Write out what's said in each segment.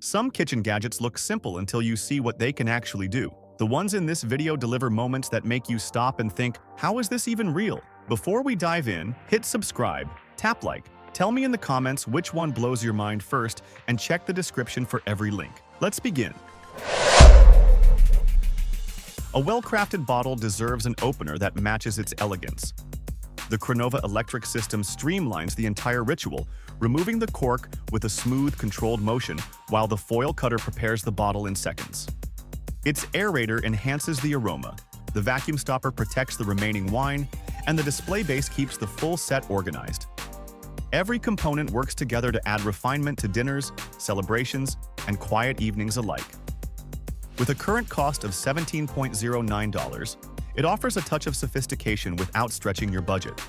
Some kitchen gadgets look simple until you see what they can actually do. The ones in this video deliver moments that make you stop and think, how is this even real? Before we dive in, hit subscribe, tap like, tell me in the comments which one blows your mind first, and check the description for every link. Let's begin. A well-crafted bottle deserves an opener that matches its elegance. The Crenova electric system streamlines the entire ritual, removing the cork with a smooth, controlled motion while the foil cutter prepares the bottle in seconds. Its aerator enhances the aroma, the vacuum stopper protects the remaining wine, and the display base keeps the full set organized. Every component works together to add refinement to dinners, celebrations, and quiet evenings alike. With a current cost of $17.09, it offers a touch of sophistication without stretching your budget.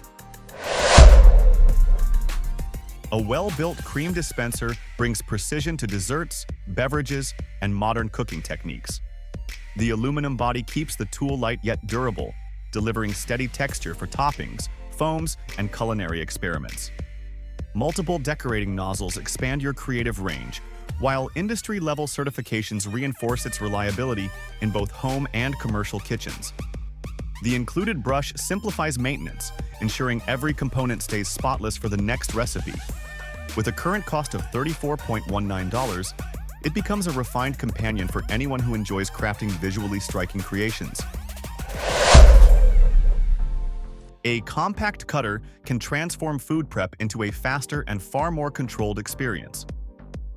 A well-built cream dispenser brings precision to desserts, beverages, and modern cooking techniques. The aluminum body keeps the tool light yet durable, delivering steady texture for toppings, foams, and culinary experiments. Multiple decorating nozzles expand your creative range, while industry-level certifications reinforce its reliability in both home and commercial kitchens. The included brush simplifies maintenance, ensuring every component stays spotless for the next recipe. With a current cost of $34.19, it becomes a refined companion for anyone who enjoys crafting visually striking creations. A compact cutter can transform food prep into a faster and far more controlled experience.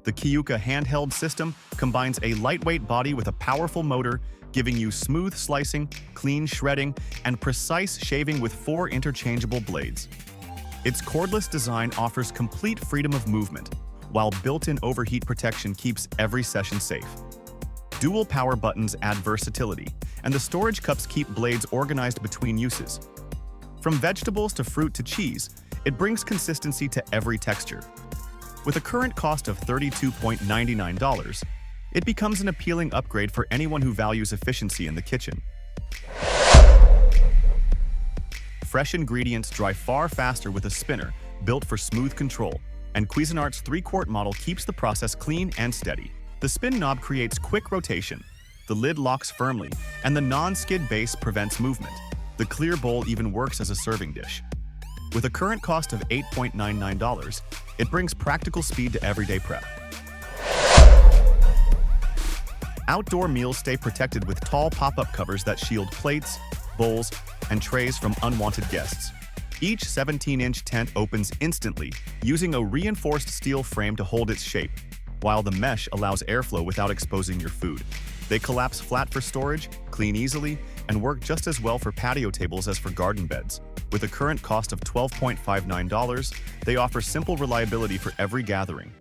The KEOUKE handheld system combines a lightweight body with a powerful motor, giving you smooth slicing, clean shredding, and precise shaving with 4 interchangeable blades. Its cordless design offers complete freedom of movement, while built-in overheat protection keeps every session safe. Dual power buttons add versatility, and the storage cups keep blades organized between uses. From vegetables to fruit to cheese, it brings consistency to every texture. With a current cost of $32.99, it becomes an appealing upgrade for anyone who values efficiency in the kitchen. Fresh ingredients dry far faster with a spinner built for smooth control, and Cuisinart's 3-quart model keeps the process clean and steady. The spin knob creates quick rotation, the lid locks firmly, and the non-skid base prevents movement. The clear bowl even works as a serving dish. With a current cost of $8.99, it brings practical speed to everyday prep. Outdoor meals stay protected with tall pop-up covers that shield plates, bowls, and trays from unwanted guests. Each 17-inch tent opens instantly, using a reinforced steel frame to hold its shape, while the mesh allows airflow without exposing your food. They collapse flat for storage, clean easily, and work just as well for patio tables as for garden beds. With a current cost of $12.59, they offer simple reliability for every gathering.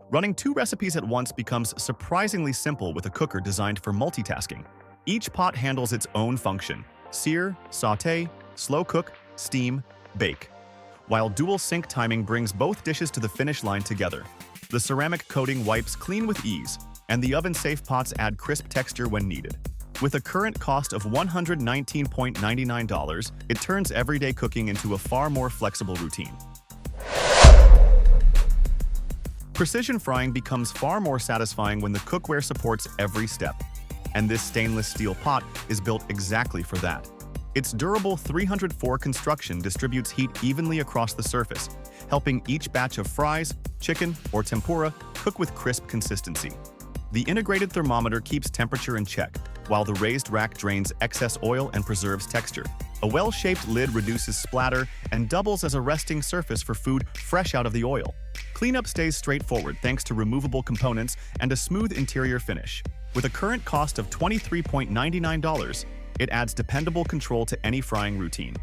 Running 2 recipes at once becomes surprisingly simple with a cooker designed for multitasking. Each pot handles its own function: sear, sauté, slow cook, steam, bake. While dual sync timing brings both dishes to the finish line together. The ceramic coating wipes clean with ease, and the oven-safe pots add crisp texture when needed. With a current cost of $119.99, it turns everyday cooking into a far more flexible routine. Precision frying becomes far more satisfying when the cookware supports every step, and this stainless steel pot is built exactly for that. Its durable 304 construction distributes heat evenly across the surface, helping each batch of fries, chicken, or tempura cook with crisp consistency. The integrated thermometer keeps temperature in check, while the raised rack drains excess oil and preserves texture. A well-shaped lid reduces splatter and doubles as a resting surface for food fresh out of the oil. Cleanup stays straightforward thanks to removable components and a smooth interior finish. With a current cost of $23.99, it adds dependable control to any frying routine.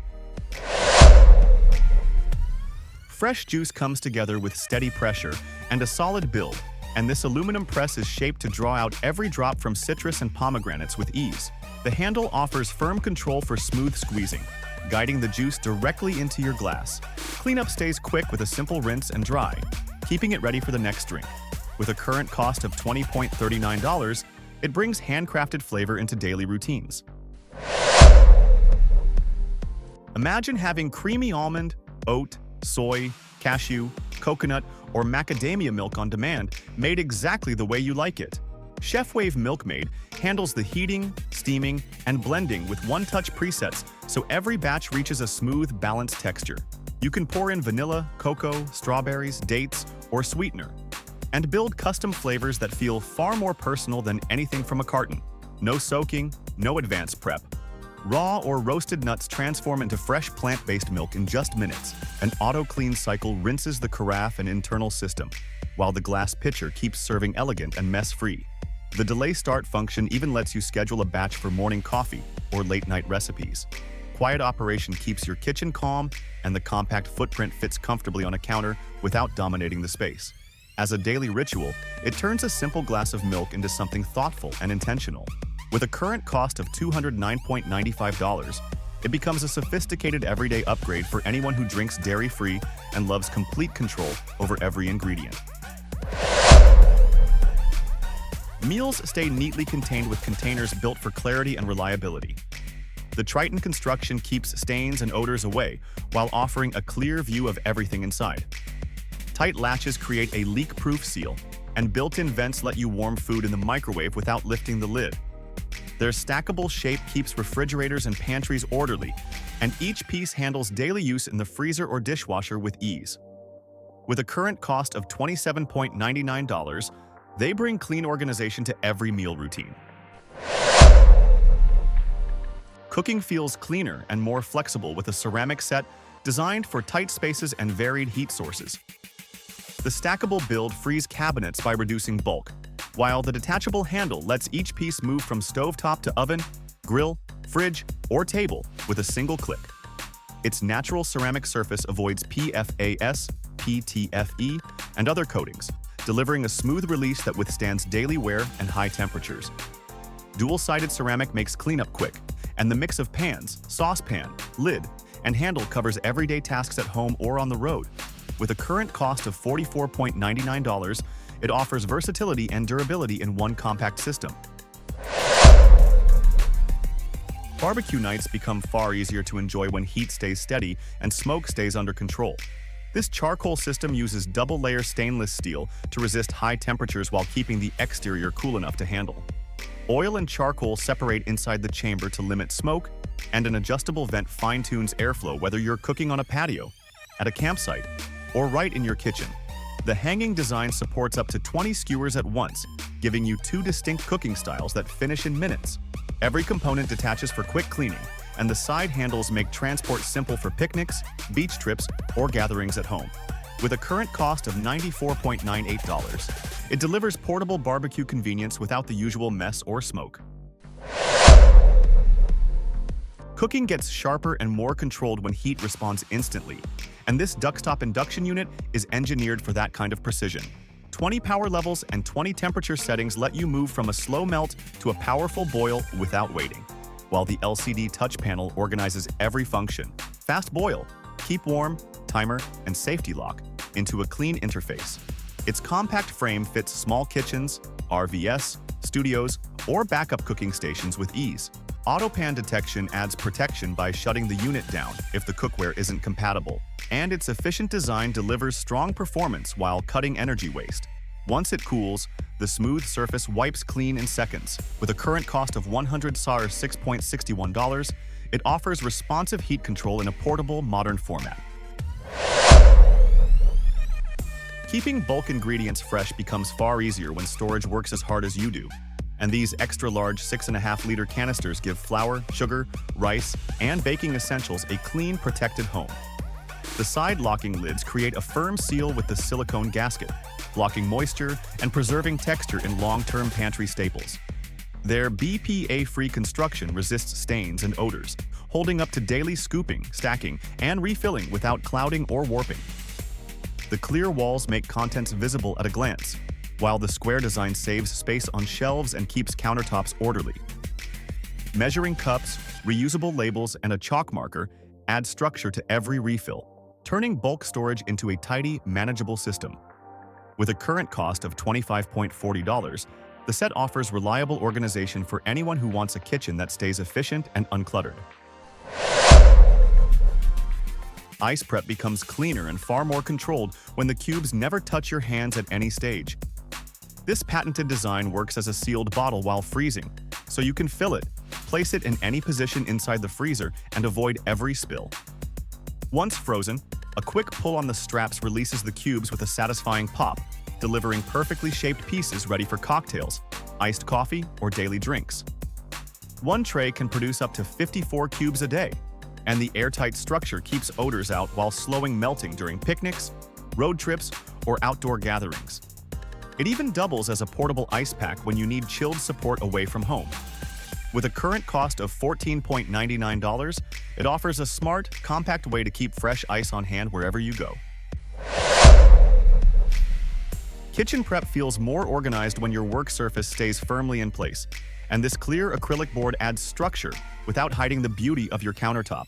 Fresh juice comes together with steady pressure and a solid build, and this aluminum press is shaped to draw out every drop from citrus and pomegranates with ease. The handle offers firm control for smooth squeezing, guiding the juice directly into your glass. Cleanup stays quick with a simple rinse and dry, keeping it ready for the next drink. With a current cost of $20.39, it brings handcrafted flavor into daily routines. Imagine having creamy almond, oat, soy, cashew, coconut, or macadamia milk on demand, made exactly the way you like it. ChefWave Milkmade handles the heating, steaming, and blending with one-touch presets, so every batch reaches a smooth, balanced texture. You can pour in vanilla, cocoa, strawberries, dates, or sweetener, and build custom flavors that feel far more personal than anything from a carton. No soaking, no advanced prep. Raw or roasted nuts transform into fresh plant-based milk in just minutes. An auto-clean cycle rinses the carafe and internal system, while the glass pitcher keeps serving elegant and mess-free. The delay start function even lets you schedule a batch for morning coffee or late-night recipes. Quiet operation keeps your kitchen calm, and the compact footprint fits comfortably on a counter without dominating the space. As a daily ritual, it turns a simple glass of milk into something thoughtful and intentional. With a current cost of $209.95, it becomes a sophisticated everyday upgrade for anyone who drinks dairy-free and loves complete control over every ingredient. Meals stay neatly contained with containers built for clarity and reliability. The Triton construction keeps stains and odors away while offering a clear view of everything inside. Tight latches create a leak-proof seal, and built-in vents let you warm food in the microwave without lifting the lid. Their stackable shape keeps refrigerators and pantries orderly, and each piece handles daily use in the freezer or dishwasher with ease. With a current cost of $27.99, they bring clean organization to every meal routine. Cooking feels cleaner and more flexible with a ceramic set designed for tight spaces and varied heat sources. The stackable build frees cabinets by reducing bulk, while the detachable handle lets each piece move from stovetop to oven, grill, fridge, or table with a single click. Its natural ceramic surface avoids PFAS, PTFE, and other coatings, delivering a smooth release that withstands daily wear and high temperatures. Dual-sided ceramic makes cleanup quick, and the mix of pans, saucepan, lid, and handle covers everyday tasks at home or on the road. With a current cost of $44.99, it offers versatility and durability in one compact system. Barbecue nights become far easier to enjoy when heat stays steady and smoke stays under control. This charcoal system uses double-layer stainless steel to resist high temperatures while keeping the exterior cool enough to handle. Oil and charcoal separate inside the chamber to limit smoke, and an adjustable vent fine-tunes airflow whether you're cooking on a patio, at a campsite, or right in your kitchen. The hanging design supports up to 20 skewers at once, giving you two distinct cooking styles that finish in minutes. Every component detaches for quick cleaning, and the side handles make transport simple for picnics, beach trips, or gatherings at home. With a current cost of $94.98, it delivers portable barbecue convenience without the usual mess or smoke. Cooking gets sharper and more controlled when heat responds instantly, and this Duxtop induction unit is engineered for that kind of precision. 20 power levels and 20 temperature settings let you move from a slow melt to a powerful boil without waiting, while the LCD touch panel organizes every function: fast boil, keep warm, timer, and safety lock into a clean interface. Its compact frame fits small kitchens, RVS, studios, or backup cooking stations with ease. Auto-pan detection adds protection by shutting the unit down if the cookware isn't compatible, and its efficient design delivers strong performance while cutting energy waste. Once it cools, the smooth surface wipes clean in seconds. With a current cost of $106.61, it offers responsive heat control in a portable, modern format. Keeping bulk ingredients fresh becomes far easier when storage works as hard as you do. And these extra-large 6.5-liter canisters give flour, sugar, rice, and baking essentials a clean, protected home. The side-locking lids create a firm seal with the silicone gasket, blocking moisture and preserving texture in long-term pantry staples. Their BPA-free construction resists stains and odors, holding up to daily scooping, stacking, and refilling without clouding or warping. The clear walls make contents visible at a glance, while the square design saves space on shelves and keeps countertops orderly. Measuring cups, reusable labels, and a chalk marker add structure to every refill, turning bulk storage into a tidy, manageable system. With a current cost of $25.40, the set offers reliable organization for anyone who wants a kitchen that stays efficient and uncluttered. ice prep becomes cleaner and far more controlled when the cubes never touch your hands at any stage. This patented design works as a sealed bottle while freezing, so you can fill it, place it in any position inside the freezer, and avoid every spill. Once frozen, a quick pull on the straps releases the cubes with a satisfying pop, delivering perfectly shaped pieces ready for cocktails, iced coffee, or daily drinks. One tray can produce up to 54 cubes a day, and the airtight structure keeps odors out while slowing melting during picnics, road trips, or outdoor gatherings. It even doubles as a portable ice pack when you need chilled support away from home. With a current cost of $14.99, it offers a smart, compact way to keep fresh ice on hand wherever you go. Kitchen prep feels more organized when your work surface stays firmly in place, and this clear acrylic board adds structure without hiding the beauty of your countertop.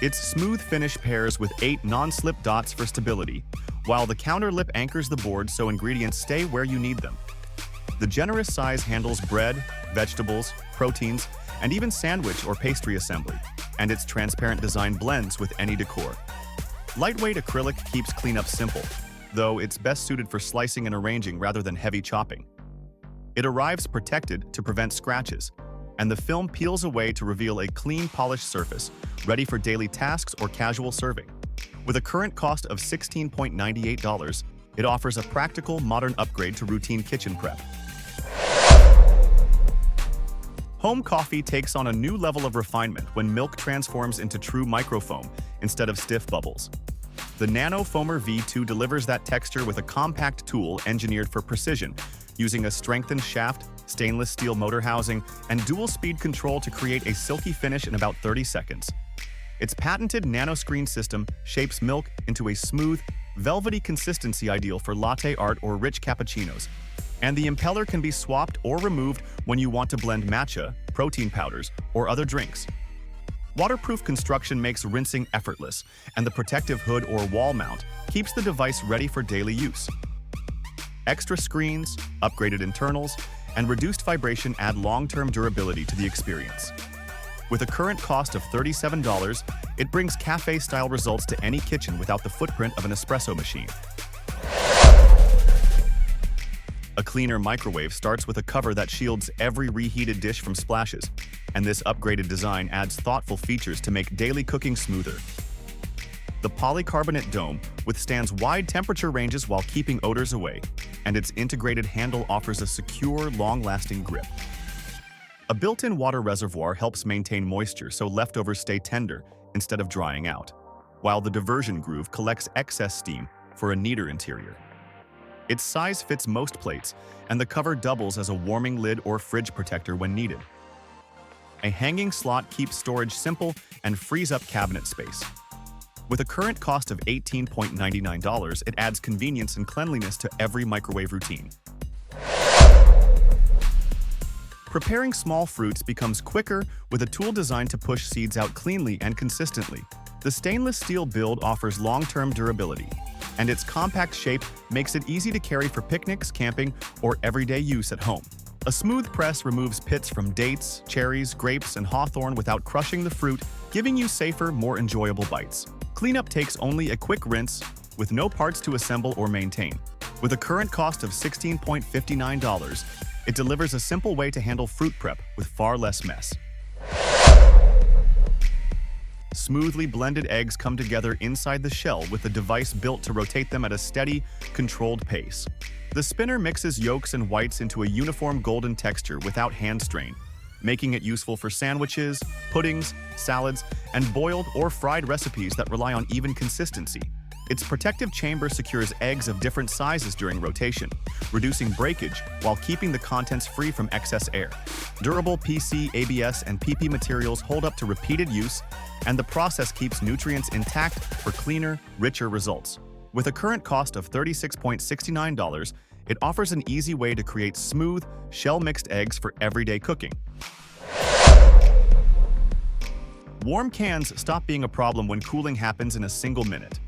Its smooth finish pairs with 8 non-slip dots for stability, while the counter lip anchors the board so ingredients stay where you need them. The generous size handles bread, vegetables, proteins, and even sandwich or pastry assembly, and its transparent design blends with any decor. Lightweight acrylic keeps cleanup simple, though it's best suited for slicing and arranging rather than heavy chopping. It arrives protected to prevent scratches, and the film peels away to reveal a clean, polished surface, ready for daily tasks or casual serving. With a current cost of $16.98, it offers a practical, modern upgrade to routine kitchen prep. Home coffee takes on a new level of refinement when milk transforms into true microfoam instead of stiff bubbles. The NanoFoamer V2 delivers that texture with a compact tool engineered for precision, using a strengthened shaft, stainless steel motor housing, and dual-speed control to create a silky finish in about 30 seconds. Its patented nanoscreen system shapes milk into a smooth, velvety consistency ideal for latte art or rich cappuccinos, and the impeller can be swapped or removed when you want to blend matcha, protein powders, or other drinks. Waterproof construction makes rinsing effortless, and the protective hood or wall mount keeps the device ready for daily use. Extra screens, upgraded internals, and reduced vibration add long-term durability to the experience. With a current cost of $37, it brings cafe-style results to any kitchen without the footprint of an espresso machine. A cleaner microwave starts with a cover that shields every reheated dish from splashes, and this upgraded design adds thoughtful features to make daily cooking smoother. The polycarbonate dome withstands wide temperature ranges while keeping odors away, and its integrated handle offers a secure, long-lasting grip. A built-in water reservoir helps maintain moisture so leftovers stay tender instead of drying out, while the diversion groove collects excess steam for a neater interior. Its size fits most plates, and the cover doubles as a warming lid or fridge protector when needed. A hanging slot keeps storage simple and frees up cabinet space. With a current cost of $18.99, it adds convenience and cleanliness to every microwave routine. Preparing small fruits becomes quicker with a tool designed to push seeds out cleanly and consistently. The stainless steel build offers long-term durability, and its compact shape makes it easy to carry for picnics, camping, or everyday use at home. A smooth press removes pits from dates, cherries, grapes, and hawthorn without crushing the fruit, giving you safer, more enjoyable bites. Cleanup takes only a quick rinse, with no parts to assemble or maintain. With a current cost of $16.59, it delivers a simple way to handle fruit prep with far less mess. Smoothly blended eggs come together inside the shell with a device built to rotate them at a steady, controlled pace. The spinner mixes yolks and whites into a uniform golden texture without hand strain, making it useful for sandwiches, puddings, salads, and boiled or fried recipes that rely on even consistency. Its protective chamber secures eggs of different sizes during rotation, reducing breakage while keeping the contents free from excess air. Durable PC, ABS, and PP materials hold up to repeated use, and the process keeps nutrients intact for cleaner, richer results. With a current cost of $36.69, it offers an easy way to create smooth, shell-mixed eggs for everyday cooking. Warm cans stop being a problem when cooling happens in a single minute.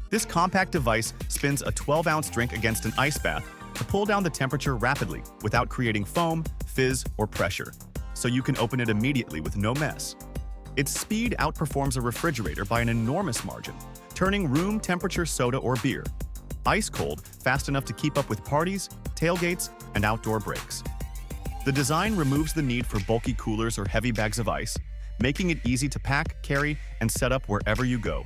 This compact device spins a 12-ounce drink against an ice bath to pull down the temperature rapidly without creating foam, fizz, or pressure, so you can open it immediately with no mess. Its speed outperforms a refrigerator by an enormous margin, turning room temperature soda or beer ice cold fast enough to keep up with parties, tailgates, and outdoor breaks. The design removes the need for bulky coolers or heavy bags of ice, making it easy to pack, carry, and set up wherever you go.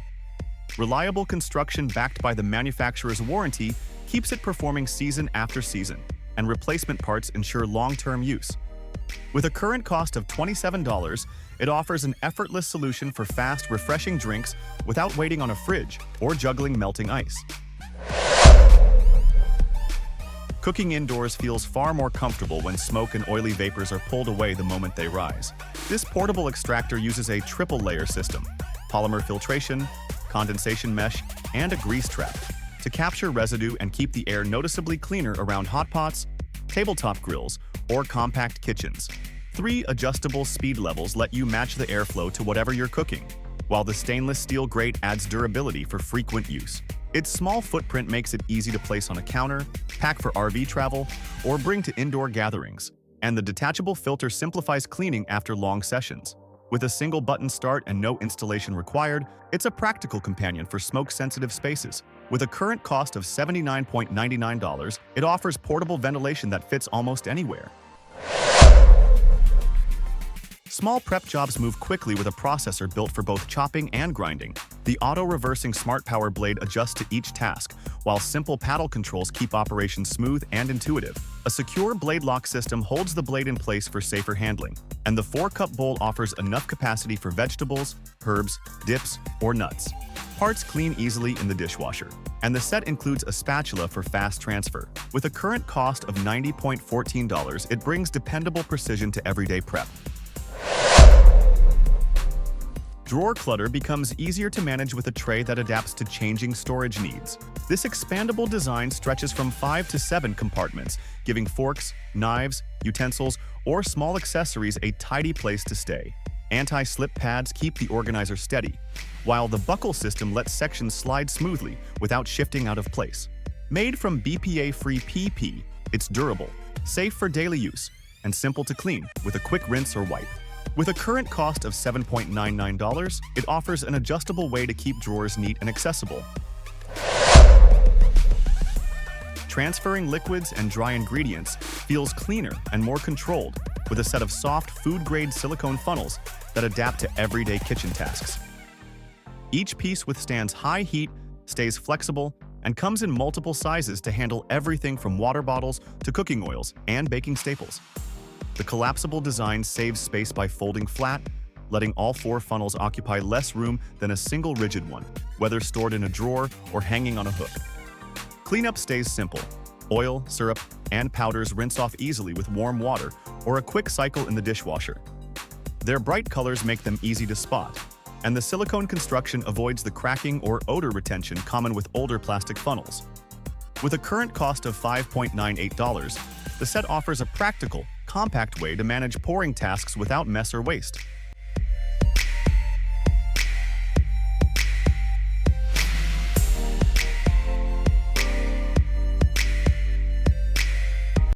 Reliable construction backed by the manufacturer's warranty keeps it performing season after season, and replacement parts ensure long-term use. With a current cost of $27, it offers an effortless solution for fast, refreshing drinks without waiting on a fridge or juggling melting ice. Cooking indoors feels far more comfortable when smoke and oily vapors are pulled away the moment they rise. This portable extractor uses a triple-layer system, polymer filtration, condensation mesh, and a grease trap to capture residue and keep the air noticeably cleaner around hot pots, tabletop grills, or compact kitchens. 3 adjustable speed levels let you match the airflow to whatever you're cooking, while the stainless steel grate adds durability for frequent use. Its small footprint makes it easy to place on a counter, pack for RV travel, or bring to indoor gatherings, and the detachable filter simplifies cleaning after long sessions. With a single button start and no installation required, it's a practical companion for smoke-sensitive spaces. With a current cost of $79.99, it offers portable ventilation that fits almost anywhere. Small prep jobs move quickly with a processor built for both chopping and grinding. The auto-reversing Smart Power blade adjusts to each task, while simple paddle controls keep operations smooth and intuitive. A secure blade lock system holds the blade in place for safer handling, and the 4-cup bowl offers enough capacity for vegetables, herbs, dips, or nuts. Parts clean easily in the dishwasher, and the set includes a spatula for fast transfer. With a current cost of $90.14, it brings dependable precision to everyday prep. Drawer clutter becomes easier to manage with a tray that adapts to changing storage needs. This expandable design stretches from 5 to 7 compartments, giving forks, knives, utensils, or small accessories a tidy place to stay. Anti-slip pads keep the organizer steady, while the buckle system lets sections slide smoothly without shifting out of place. Made from BPA-free PP, it's durable, safe for daily use, and simple to clean with a quick rinse or wipe. With a current cost of $7.99, it offers an adjustable way to keep drawers neat and accessible. Transferring liquids and dry ingredients feels cleaner and more controlled with a set of soft food-grade silicone funnels that adapt to everyday kitchen tasks. Each piece withstands high heat, stays flexible, and comes in multiple sizes to handle everything from water bottles to cooking oils and baking staples. The collapsible design saves space by folding flat, letting all 4 funnels occupy less room than a single rigid one, whether stored in a drawer or hanging on a hook. Cleanup stays simple. Oil, syrup, and powders rinse off easily with warm water or a quick cycle in the dishwasher. Their bright colors make them easy to spot, and the silicone construction avoids the cracking or odor retention common with older plastic funnels. With a current cost of $5.98, the set offers a practical, compact way to manage pouring tasks without mess or waste.